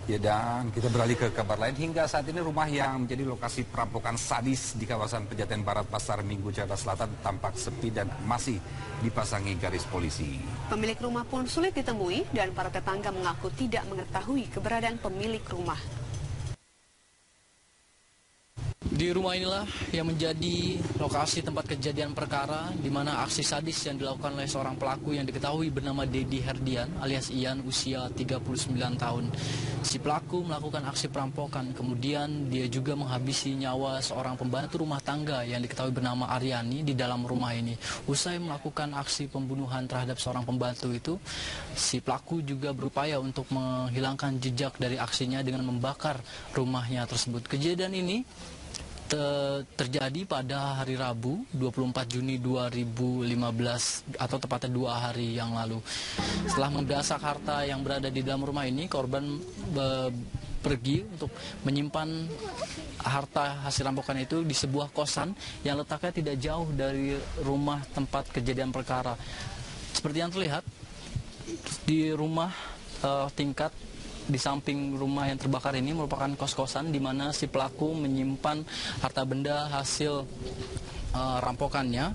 Ya, dan kita beralih ke kabar lain. Hingga saat ini rumah yang menjadi lokasi perampokan sadis di kawasan Pejaten Barat, Pasar Minggu, Jakarta Selatan tampak sepi dan masih dipasangi garis polisi. Pemilik rumah pun sulit ditemui dan para tetangga mengaku tidak mengetahui keberadaan pemilik rumah. Di rumah inilah yang menjadi lokasi tempat kejadian perkara, di mana aksi sadis yang dilakukan oleh seorang pelaku yang diketahui bernama Dedi Herdian alias Ian, usia 39 tahun. Si pelaku melakukan aksi perampokan, kemudian dia juga menghabisi nyawa seorang pembantu rumah tangga yang diketahui bernama Aryani di dalam rumah ini. Usai melakukan aksi pembunuhan terhadap seorang pembantu itu, si pelaku juga berupaya untuk menghilangkan jejak dari aksinya dengan membakar rumahnya tersebut. Kejadian ini terjadi pada hari Rabu 24 Juni 2015 atau tepatnya 2 hari yang lalu. Setelah menggasak harta yang berada di dalam rumah ini, korban pergi untuk menyimpan harta hasil rampokan itu di sebuah kosan yang letaknya tidak jauh dari rumah tempat kejadian perkara. Seperti yang terlihat di rumah tingkat di samping rumah yang terbakar ini merupakan kos-kosan di mana si pelaku menyimpan harta benda hasil rampokannya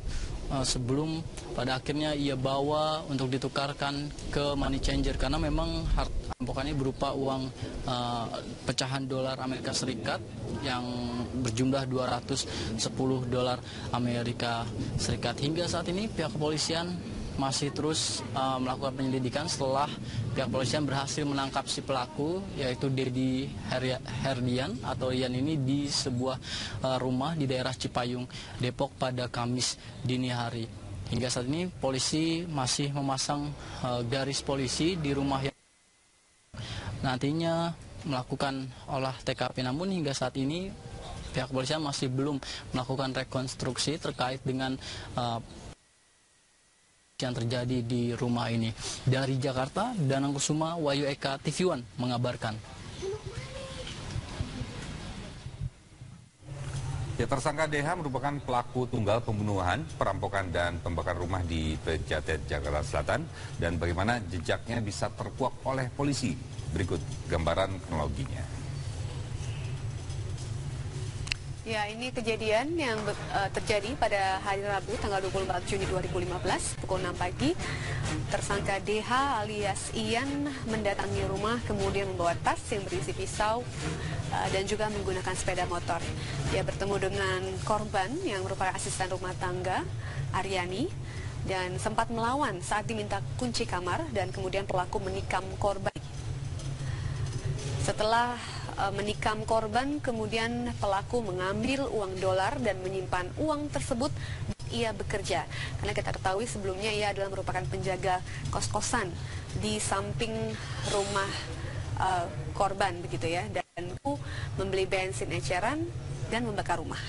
sebelum pada akhirnya ia bawa untuk ditukarkan ke money changer, karena memang harta rampokannya berupa uang pecahan dolar Amerika Serikat yang berjumlah 210 dolar Amerika Serikat. Hingga saat ini pihak kepolisian masih terus melakukan penyelidikan setelah pihak kepolisian berhasil menangkap si pelaku, yaitu Dedi Herdian atau Ian ini di sebuah rumah di daerah Cipayung, Depok pada Kamis dini hari. Hingga saat ini polisi masih memasang garis polisi di rumah yang nantinya melakukan olah TKP, namun hingga saat ini pihak kepolisian masih belum melakukan rekonstruksi terkait dengan yang terjadi di rumah ini. Dari Jakarta, Danang Kusuma, Wahyu Eka, TV One mengabarkan. Ya, tersangka DH merupakan pelaku tunggal pembunuhan, perampokan dan pembakaran rumah di Pejaten, Jakarta Selatan, dan bagaimana jejaknya bisa terkuak oleh polisi. Berikut gambaran kronologinya. Ya, ini kejadian yang terjadi pada hari Rabu tanggal 24 Juni 2015 pukul 6 pagi. Tersangka DH alias Ian mendatangi rumah kemudian membawa tas yang berisi pisau dan juga menggunakan sepeda motor. Dia bertemu dengan korban yang merupakan asisten rumah tangga Aryani dan sempat melawan saat diminta kunci kamar, dan kemudian pelaku menikam korban. Setelah menikam korban, kemudian pelaku mengambil uang dolar dan menyimpan uang tersebut. Ia bekerja, karena kita ketahui sebelumnya ia adalah merupakan penjaga kos-kosan di samping rumah korban begitu ya, dan membeli bensin eceran dan membakar rumah.